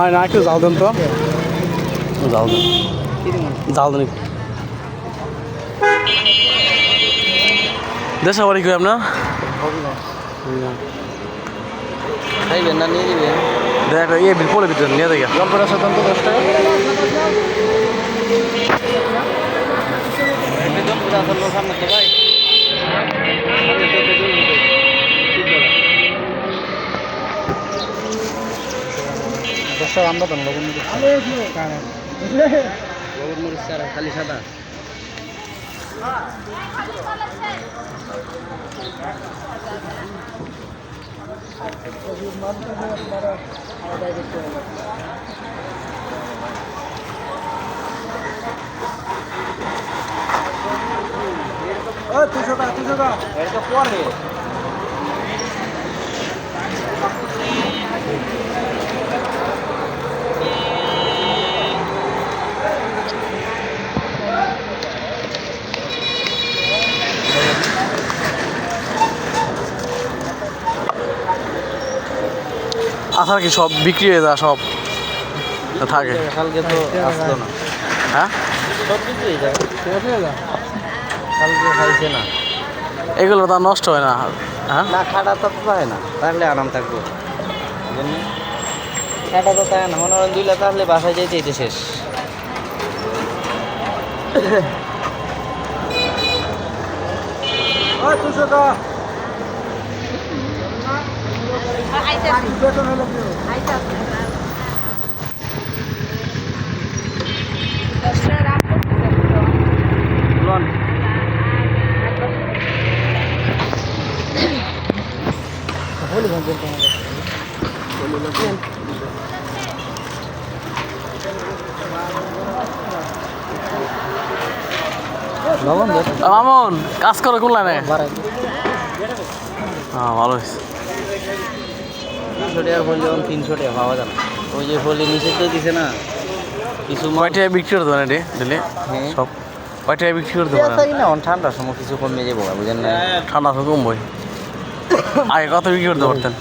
আর না একটু জাল দেন তো, জাল দেন, জাল দেন। দেশে বাড়ি কি আপনার? খাইবেন না নিয়ে দিবেন? দেখ ইয়ে পরে দিতেন নিয়ে দেখে জলপাইটা শতাংশ 10 টাকা। সামনে তো ভাই আমরা তো লবণ মরিচ ছাড়া খালি সাদা। এটা পরে আসার কি সব বিক্রি হয়ে যায় সব থাকে? কালকে তো আসলো না। হ্যাঁ সব কিছুই যায়, কালকে খাইছে না। এগুলো তো আর নষ্ট হয় না। হ্যাঁ না খাটা তো পায় না, তাহলে আরাম থাকবো। খাটা তো তাই না, মনে হয় দুইলা তাহলে বাসায় যাইতে যেতে শেষ। মামুন কাজ করো কোন লাইনে? হ্যাঁ ভালো হয়েছে। 300 টাকার ফল যখন 300 টাকা পাওয়া যায় না, ওই যে ফলের নিচে তো দিছে না কিছু। কয়টায় বিক্রি করতে পারেন এটি দিলে হ্যাঁ সব? কয়টায় বিক্রি করতে পারেন? না ঠান্ডার সময় কিছু কমে যাবো, বুঝেন না? ঠান্ডা তো কমবই। আগে কত বিক্রি করতে পারতেন?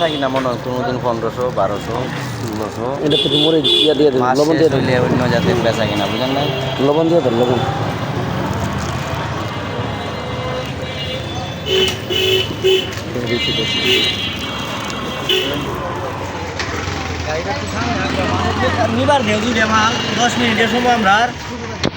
থাকি না মনে হয় কোনো দিন 1500, 1200, 1600। এটা তো মরে ইয়া দিয়ে দেন, লবণ দিয়ে দেন, অন্য জাতের বেচা কিনা, বুঝেন না? লবণ দিয়ে দেন, লবণ। নিবার নেই 2 মাল 10 মিনিটের সময় আমরা